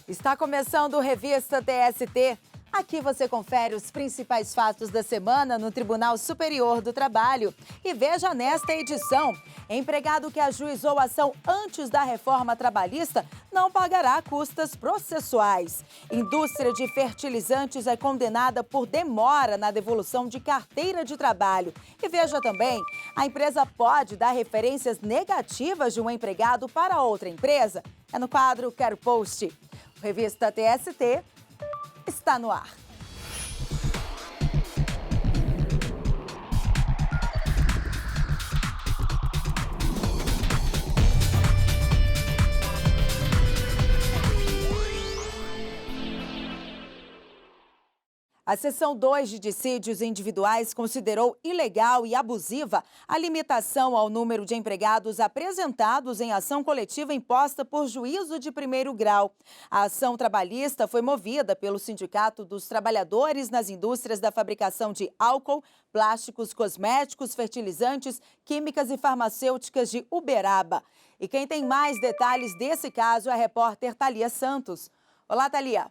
Está começando o Revista TST. Aqui você confere os principais fatos da semana no Tribunal Superior do Trabalho. E veja nesta edição: empregado que ajuizou ação antes da reforma trabalhista não pagará custas processuais. Indústria de fertilizantes é condenada por demora na devolução de carteira de trabalho. E veja também: a empresa pode dar referências negativas de um empregado para outra empresa? É no quadro Quero Post. O Revista TST está no ar. A seção 2 de dissídios individuais considerou ilegal e abusiva a limitação ao número de empregados apresentados em ação coletiva imposta por juízo de primeiro grau. A ação trabalhista foi movida pelo Sindicato dos Trabalhadores nas indústrias da fabricação de álcool, plásticos, cosméticos, fertilizantes, químicas e farmacêuticas de Uberaba. E quem tem mais detalhes desse caso é a repórter Thalia Santos. Olá, Thalia.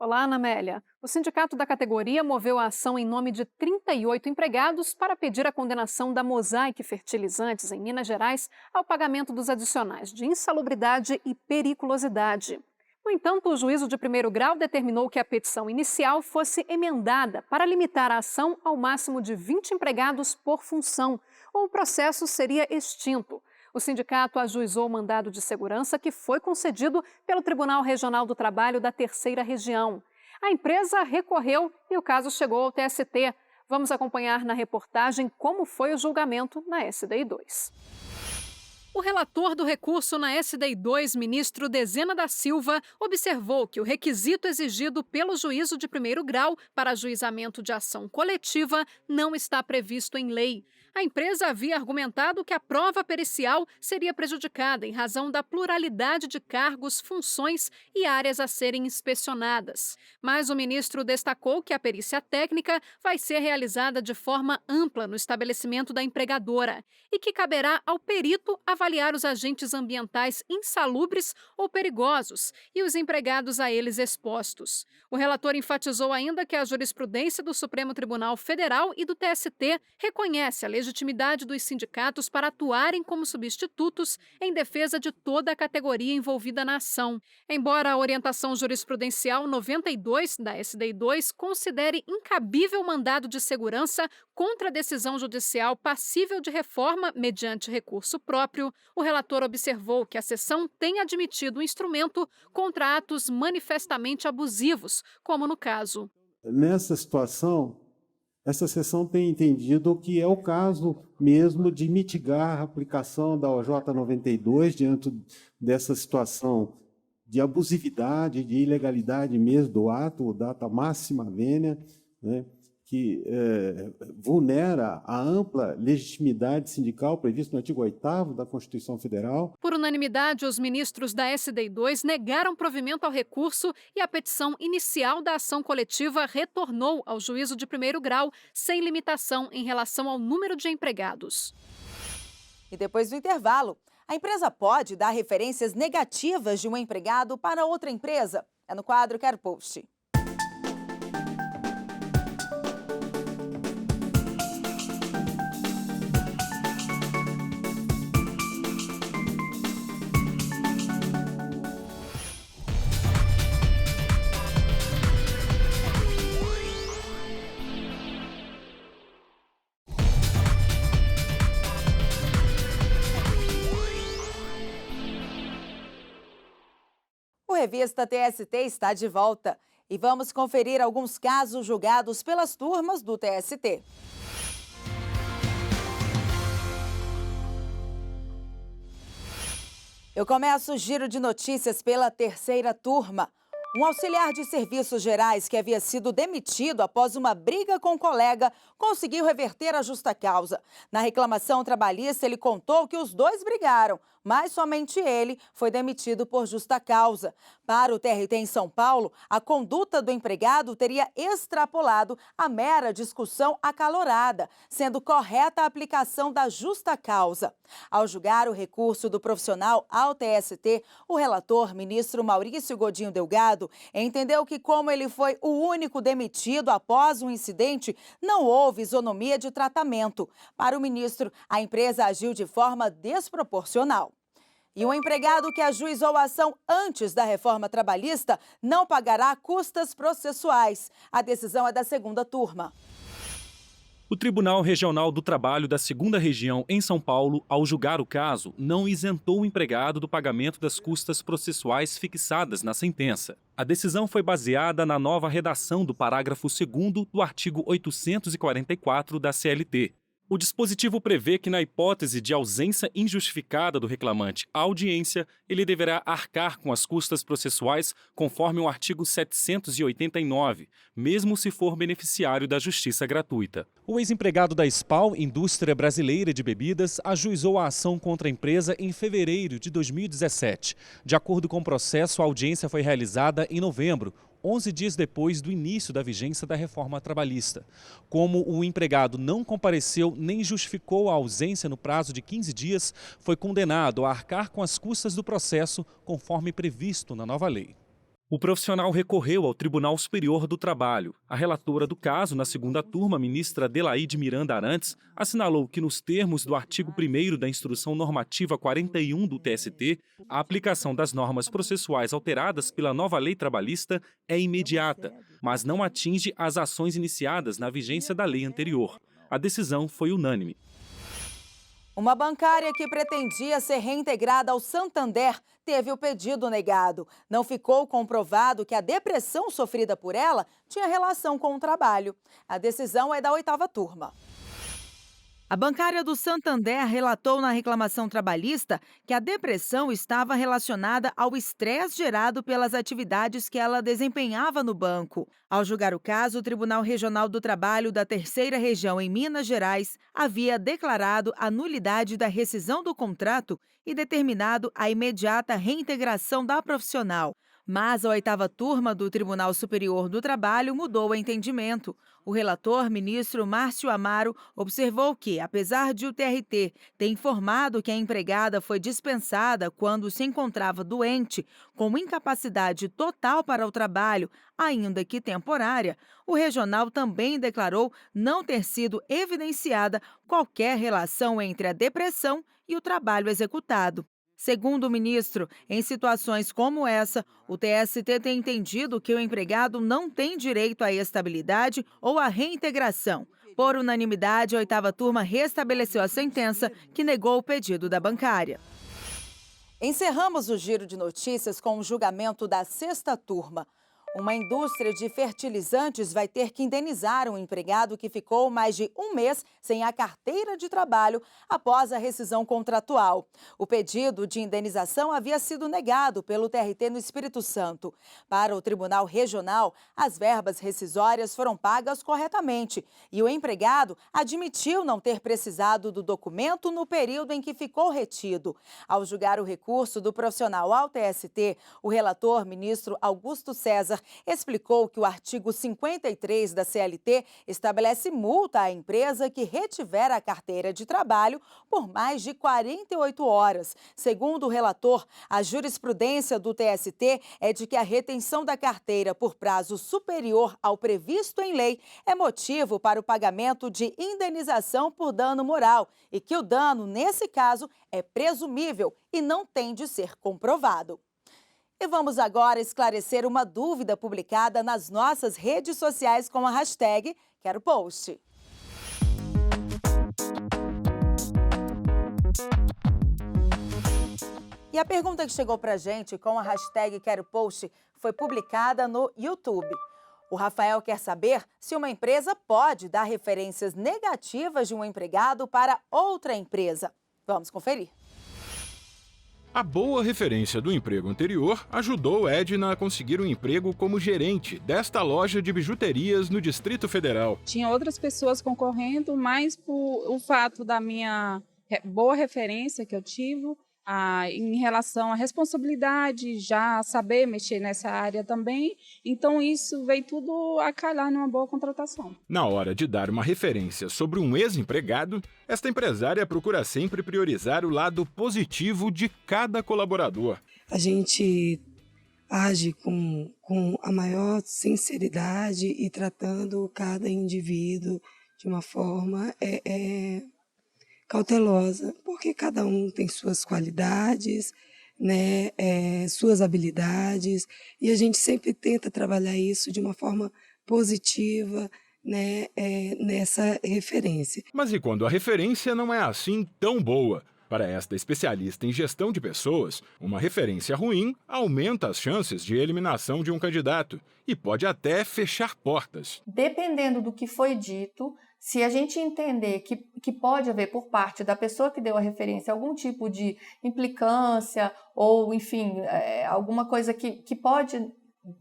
Olá, Ana Amélia. O sindicato da categoria moveu a ação em nome de 38 empregados para pedir a condenação da Mosaic Fertilizantes, em Minas Gerais, ao pagamento dos adicionais de insalubridade e periculosidade. No entanto, o juízo de primeiro grau determinou que a petição inicial fosse emendada para limitar a ação ao máximo de 20 empregados por função, ou o processo seria extinto. O sindicato ajuizou o mandado de segurança que foi concedido pelo Tribunal Regional do Trabalho da Terceira Região. A empresa recorreu e o caso chegou ao TST. Vamos acompanhar na reportagem como foi o julgamento na SDI2. O relator do recurso na SDI2, ministro Dezena da Silva, observou que o requisito exigido pelo juízo de primeiro grau para ajuizamento de ação coletiva não está previsto em lei. A empresa havia argumentado que a prova pericial seria prejudicada em razão da pluralidade de cargos, funções e áreas a serem inspecionadas. Mas o ministro destacou que a perícia técnica vai ser realizada de forma ampla no estabelecimento da empregadora e que caberá ao perito avaliar os agentes ambientais insalubres ou perigosos e os empregados a eles expostos. O relator enfatizou ainda que a jurisprudência do Supremo Tribunal Federal e do TST reconhece a legitimidade dos sindicatos para atuarem como substitutos em defesa de toda a categoria envolvida na ação. Embora a orientação jurisprudencial 92 da SDI2 considere incabível mandado de segurança contra a decisão judicial passível de reforma mediante recurso próprio, o relator observou que a seção tem admitido o instrumento contra atos manifestamente abusivos, como no caso. Nessa situação, essa seção tem entendido que é o caso mesmo de mitigar a aplicação da OJ 92 diante dessa situação de abusividade, de ilegalidade mesmo do ato, data máxima vênia, né, que vulnera a ampla legitimidade sindical prevista no artigo 8º da Constituição Federal. Por unanimidade, os ministros da SDI2 negaram provimento ao recurso e a petição inicial da ação coletiva retornou ao juízo de primeiro grau, sem limitação em relação ao número de empregados. E depois do intervalo, a empresa pode dar referências negativas de um empregado para outra empresa? É no quadro Quero Post. O Revista TST está de volta e vamos conferir alguns casos julgados pelas turmas do TST. Eu começo o giro de notícias pela terceira turma. Um auxiliar de serviços gerais que havia sido demitido após uma briga com um colega conseguiu reverter a justa causa. Na reclamação trabalhista, ele contou que os dois brigaram, mas somente ele foi demitido por justa causa. Para o TRT em São Paulo, a conduta do empregado teria extrapolado a mera discussão acalorada, sendo correta a aplicação da justa causa. Ao julgar o recurso do profissional ao TST, o relator, ministro Maurício Godinho Delgado, entendeu que, como ele foi o único demitido após o incidente, não houve isonomia de tratamento. Para o ministro, a empresa agiu de forma desproporcional. E o empregado que ajuizou a ação antes da reforma trabalhista não pagará custas processuais. A decisão é da segunda turma. O Tribunal Regional do Trabalho da 2ª Região em São Paulo, ao julgar o caso, não isentou o empregado do pagamento das custas processuais fixadas na sentença. A decisão foi baseada na nova redação do parágrafo 2º do artigo 844 da CLT. O dispositivo prevê que, na hipótese de ausência injustificada do reclamante à audiência, ele deverá arcar com as custas processuais conforme o artigo 789, mesmo se for beneficiário da justiça gratuita. O ex-empregado da SPAL, Indústria Brasileira de Bebidas, ajuizou a ação contra a empresa em fevereiro de 2017. De acordo com o processo, a audiência foi realizada em novembro, 11 dias depois do início da vigência da reforma trabalhista. Como o empregado não compareceu nem justificou a ausência no prazo de 15 dias, foi condenado a arcar com as custas do processo, conforme previsto na nova lei. O profissional recorreu ao Tribunal Superior do Trabalho. A relatora do caso, na segunda turma, ministra Adelaide Miranda Arantes, assinalou que, nos termos do artigo 1º da Instrução Normativa 41 do TST, a aplicação das normas processuais alteradas pela nova lei trabalhista é imediata, mas não atinge as ações iniciadas na vigência da lei anterior. A decisão foi unânime. Uma bancária que pretendia ser reintegrada ao Santander teve o pedido negado. Não ficou comprovado que a depressão sofrida por ela tinha relação com o trabalho. A decisão é da 8ª turma. A bancária do Santander relatou na reclamação trabalhista que a depressão estava relacionada ao estresse gerado pelas atividades que ela desempenhava no banco. Ao julgar o caso, o Tribunal Regional do Trabalho da 3ª Região em Minas Gerais havia declarado a nulidade da rescisão do contrato e determinado a imediata reintegração da profissional. Mas a 8ª turma do Tribunal Superior do Trabalho mudou o entendimento. O relator, ministro Márcio Amaro, observou que, apesar de o TRT ter informado que a empregada foi dispensada quando se encontrava doente, com incapacidade total para o trabalho, ainda que temporária, o regional também declarou não ter sido evidenciada qualquer relação entre a depressão e o trabalho executado. Segundo o ministro, em situações como essa, o TST tem entendido que o empregado não tem direito à estabilidade ou à reintegração. Por unanimidade, a 8ª turma restabeleceu a sentença que negou o pedido da bancária. Encerramos o giro de notícias com o julgamento da 6ª turma. Uma indústria de fertilizantes vai ter que indenizar um empregado que ficou mais de um mês sem a carteira de trabalho após a rescisão contratual. O pedido de indenização havia sido negado pelo TRT no Espírito Santo. Para o Tribunal Regional, as verbas rescisórias foram pagas corretamente e o empregado admitiu não ter precisado do documento no período em que ficou retido. Ao julgar o recurso do profissional ao TST, o relator, ministro Augusto César, explicou que o artigo 53 da CLT estabelece multa à empresa que retiver a carteira de trabalho por mais de 48 horas. Segundo o relator, a jurisprudência do TST é de que a retenção da carteira por prazo superior ao previsto em lei é motivo para o pagamento de indenização por dano moral e que o dano, nesse caso, é presumível e não tem de ser comprovado. E vamos agora esclarecer uma dúvida publicada nas nossas redes sociais com a hashtag #QueroPost. E a pergunta que chegou pra gente com a hashtag #QueroPost foi publicada no YouTube. O Rafael quer saber se uma empresa pode dar referências negativas de um empregado para outra empresa. Vamos conferir. A boa referência do emprego anterior ajudou Edna a conseguir um emprego como gerente desta loja de bijuterias no Distrito Federal. Tinha outras pessoas concorrendo, mas por o fato da minha boa referência que eu tive, em relação à responsabilidade, já saber mexer nessa área também. Então, isso veio tudo a calhar numa boa contratação. Na hora de dar uma referência sobre um ex-empregado, esta empresária procura sempre priorizar o lado positivo de cada colaborador. A gente age com a maior sinceridade e tratando cada indivíduo de uma forma cautelosa, porque cada um tem suas qualidades, né, suas habilidades, e a gente sempre tenta trabalhar isso de uma forma positiva, né, nessa referência. Mas e quando a referência não é assim tão boa? Para esta especialista em gestão de pessoas, uma referência ruim aumenta as chances de eliminação de um candidato e pode até fechar portas. Dependendo do que foi dito, se a gente entender que pode haver por parte da pessoa que deu a referência algum tipo de implicância ou, enfim, alguma coisa que pode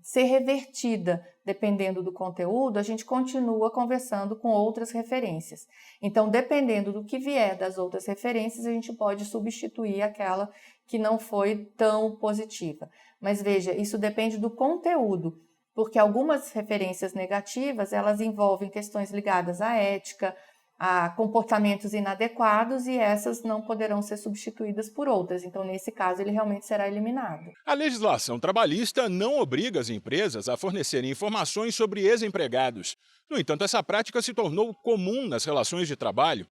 ser revertida dependendo do conteúdo, a gente continua conversando com outras referências. Então, dependendo do que vier das outras referências, a gente pode substituir aquela que não foi tão positiva. Mas veja, isso depende do conteúdo, porque algumas referências negativas, elas envolvem questões ligadas à ética, a comportamentos inadequados, e essas não poderão ser substituídas por outras. Então, nesse caso, ele realmente será eliminado. A legislação trabalhista não obriga as empresas a fornecerem informações sobre ex-empregados. No entanto, essa prática se tornou comum nas relações de trabalho.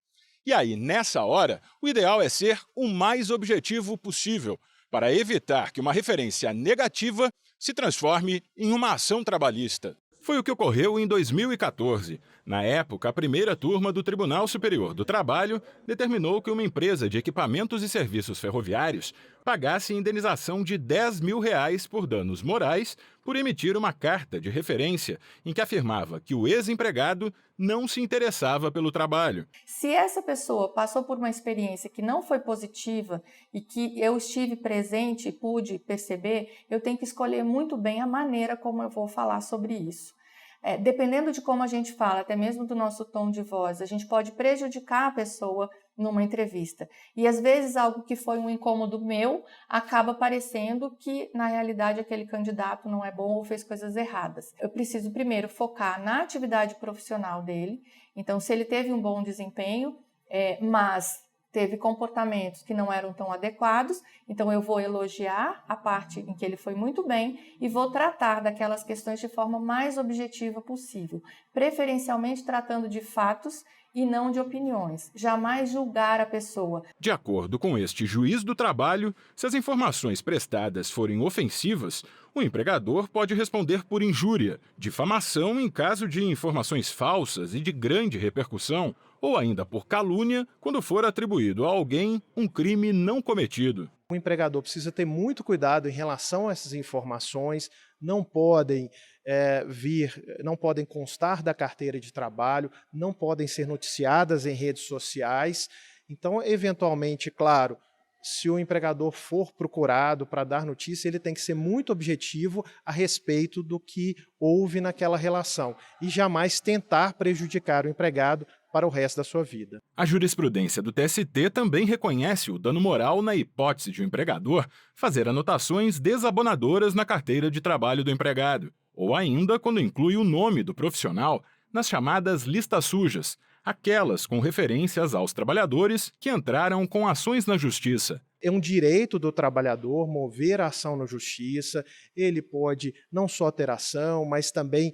E aí, nessa hora, o ideal é ser o mais objetivo possível, para evitar que uma referência negativa se transforme em uma ação trabalhista. Foi o que ocorreu em 2014. Na época, a primeira turma do Tribunal Superior do Trabalho determinou que uma empresa de equipamentos e serviços ferroviários pagasse indenização de R$10 mil por danos morais por emitir uma carta de referência em que afirmava que o ex-empregado não se interessava pelo trabalho. Se essa pessoa passou por uma experiência que não foi positiva e que eu estive presente e pude perceber, eu tenho que escolher muito bem a maneira como eu vou falar sobre isso. Dependendo de como a gente fala, até mesmo do nosso tom de voz, a gente pode prejudicar a pessoa numa entrevista. E às vezes algo que foi um incômodo meu acaba parecendo que na realidade aquele candidato não é bom ou fez coisas erradas. Eu preciso primeiro focar na atividade profissional dele. Então, se ele teve um bom desempenho, mas teve comportamentos que não eram tão adequados, então eu vou elogiar a parte em que ele foi muito bem e vou tratar daquelas questões de forma mais objetiva possível, preferencialmente tratando de fatos e não de opiniões, jamais julgar a pessoa. De acordo com este juiz do trabalho, se as informações prestadas forem ofensivas, o empregador pode responder por injúria, difamação em caso de informações falsas e de grande repercussão, ou ainda por calúnia quando for atribuído a alguém um crime não cometido. O empregador precisa ter muito cuidado em relação a essas informações, não podem não podem constar da carteira de trabalho, não podem ser noticiadas em redes sociais. Então, eventualmente, claro, se o empregador for procurado para dar notícia, ele tem que ser muito objetivo a respeito do que houve naquela relação e jamais tentar prejudicar o empregado para o resto da sua vida. A jurisprudência do TST também reconhece o dano moral na hipótese de o empregador fazer anotações desabonadoras na carteira de trabalho do empregado, ou ainda quando inclui o nome do profissional nas chamadas listas sujas, aquelas com referências aos trabalhadores que entraram com ações na justiça. É um direito do trabalhador mover a ação na justiça, ele pode não só ter ação, mas também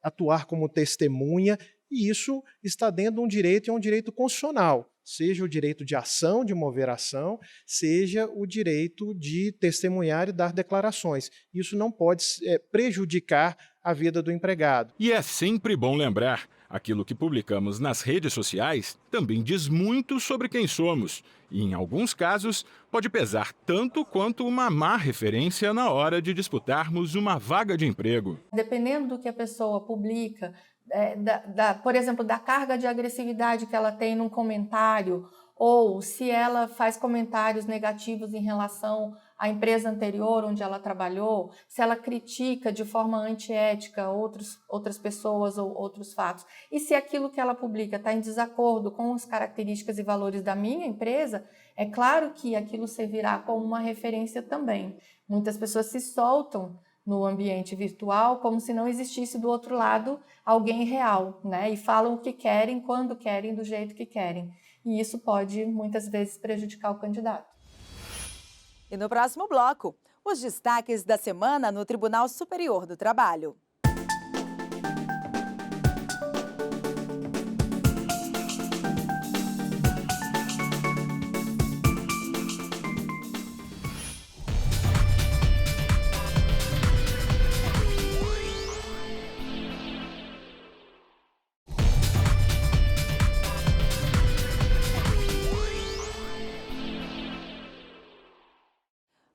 atuar como testemunha, e isso está dentro de um direito, e é um direito constitucional, seja o direito de ação, de mover ação, seja o direito de testemunhar e dar declarações. Isso não pode prejudicar a vida do empregado. E é sempre bom lembrar, aquilo que publicamos nas redes sociais também diz muito sobre quem somos e, em alguns casos, pode pesar tanto quanto uma má referência na hora de disputarmos uma vaga de emprego. Dependendo do que a pessoa publica, por exemplo, da carga de agressividade que ela tem num comentário, ou se ela faz comentários negativos em relação a empresa anterior onde ela trabalhou, se ela critica de forma antiética outras pessoas ou outros fatos, e se aquilo que ela publica está em desacordo com as características e valores da minha empresa, é claro que aquilo servirá como uma referência também. Muitas pessoas se soltam no ambiente virtual como se não existisse do outro lado alguém real, né? E falam o que querem, quando querem, do jeito que querem. E isso pode, muitas vezes, prejudicar o candidato. E no próximo bloco, os destaques da semana no Tribunal Superior do Trabalho.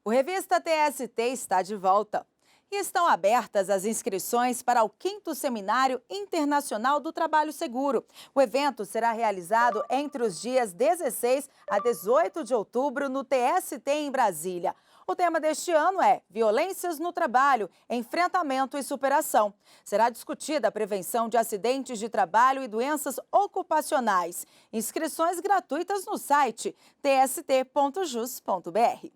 O Revista TST está de volta e estão abertas as inscrições para o 5º Seminário Internacional do Trabalho Seguro. O evento será realizado entre os dias 16 a 18 de outubro no TST em Brasília. O tema deste ano é Violências no Trabalho, Enfrentamento e Superação. Será discutida a prevenção de acidentes de trabalho e doenças ocupacionais. Inscrições gratuitas no site tst.jus.br.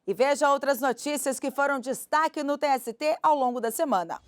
E veja outras notícias que foram destaque no TST ao longo da semana.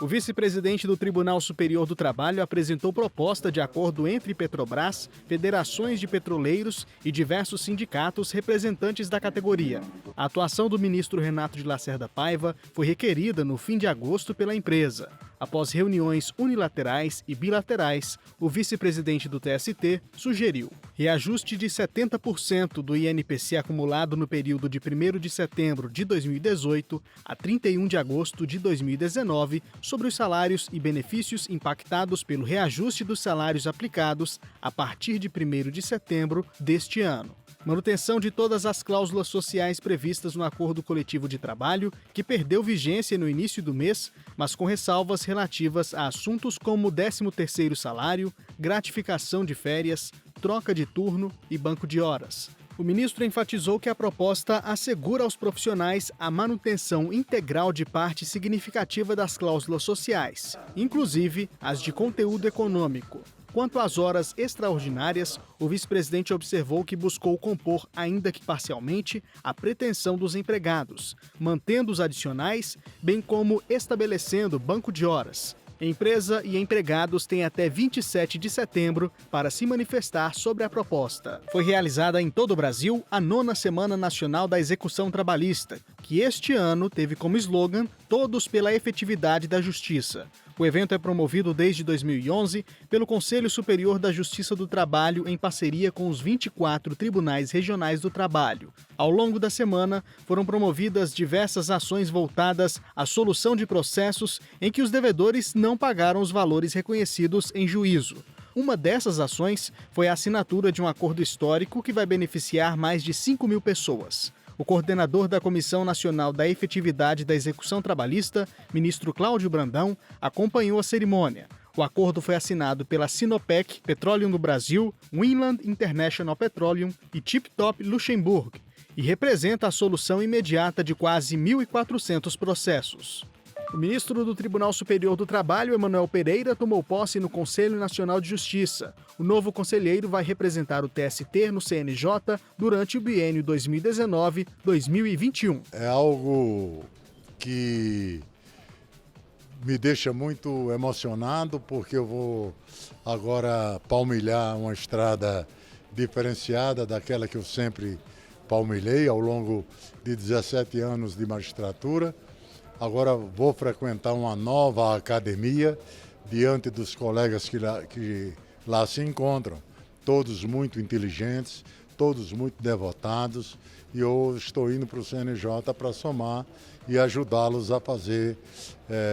O vice-presidente do Tribunal Superior do Trabalho apresentou proposta de acordo entre Petrobras, federações de petroleiros e diversos sindicatos representantes da categoria. A atuação do ministro Renato de Lacerda Paiva foi requerida no fim de agosto pela empresa. Após reuniões unilaterais e bilaterais, o vice-presidente do TST sugeriu reajuste de 70% do INPC acumulado no período de 1º de setembro de 2018 a 31 de agosto de 2019 sobre os salários e benefícios impactados pelo reajuste dos salários aplicados a partir de 1º de setembro deste ano. Manutenção de todas as cláusulas sociais previstas no Acordo Coletivo de Trabalho, que perdeu vigência no início do mês, mas com ressalvas relativas a assuntos como 13º salário, gratificação de férias, troca de turno e banco de horas. O ministro enfatizou que a proposta assegura aos profissionais a manutenção integral de parte significativa das cláusulas sociais, inclusive as de conteúdo econômico. Quanto às horas extraordinárias, o vice-presidente observou que buscou compor, ainda que parcialmente, a pretensão dos empregados, mantendo os adicionais, bem como estabelecendo banco de horas. Empresa e empregados têm até 27 de setembro para se manifestar sobre a proposta. Foi realizada em todo o Brasil a 9ª Semana Nacional da Execução Trabalhista, que este ano teve como slogan Todos pela Efetividade da Justiça. O evento é promovido desde 2011 pelo Conselho Superior da Justiça do Trabalho em parceria com os 24 Tribunais Regionais do Trabalho. Ao longo da semana, foram promovidas diversas ações voltadas à solução de processos em que os devedores não pagaram os valores reconhecidos em juízo. Uma dessas ações foi a assinatura de um acordo histórico que vai beneficiar mais de 5.000 pessoas. O coordenador da Comissão Nacional da Efetividade da Execução Trabalhista, ministro Cláudio Brandão, acompanhou a cerimônia. O acordo foi assinado pela Sinopec, Petroleum do Brasil, Winland International Petroleum e Tip Top Luxemburgo e representa a solução imediata de quase 1.400 processos. O ministro do Tribunal Superior do Trabalho, Emanuel Pereira, tomou posse no Conselho Nacional de Justiça. O novo conselheiro vai representar o TST no CNJ durante o biênio 2019-2021. É algo que me deixa muito emocionado, porque eu vou agora palmilhar uma estrada diferenciada daquela que eu sempre palmilhei ao longo de 17 anos de magistratura. Agora vou frequentar uma nova academia diante dos colegas que lá se encontram, todos muito inteligentes, todos muito devotados, e eu estou indo para o CNJ para somar e ajudá-los a fazer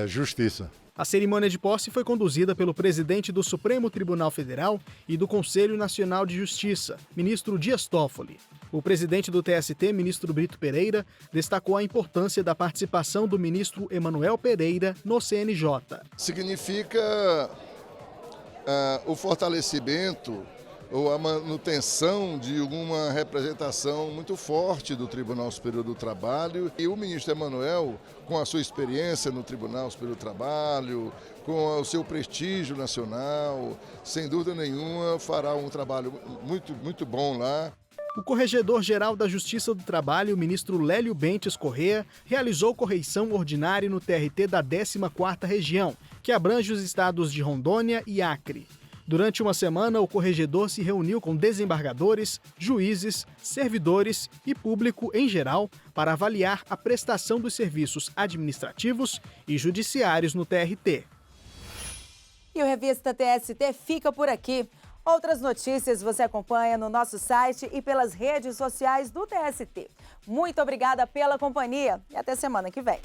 justiça. A cerimônia de posse foi conduzida pelo presidente do Supremo Tribunal Federal e do Conselho Nacional de Justiça, ministro Dias Toffoli. O presidente do TST, ministro Brito Pereira, destacou a importância da participação do ministro Emanuel Pereira no CNJ. Significa o fortalecimento, ou a manutenção de uma representação muito forte do Tribunal Superior do Trabalho. E o ministro Emanuel, com a sua experiência no Tribunal Superior do Trabalho, com o seu prestígio nacional, sem dúvida nenhuma fará um trabalho muito bom lá. O Corregedor-Geral da Justiça do Trabalho, o ministro Lélio Bentes Corrêa, realizou correição ordinária no TRT da 14ª Região, que abrange os estados de Rondônia e Acre. Durante uma semana, o corregedor se reuniu com desembargadores, juízes, servidores e público em geral para avaliar a prestação dos serviços administrativos e judiciários no TRT. E o Revista TST fica por aqui. Outras notícias você acompanha no nosso site e pelas redes sociais do TST. Muito obrigada pela companhia e até semana que vem.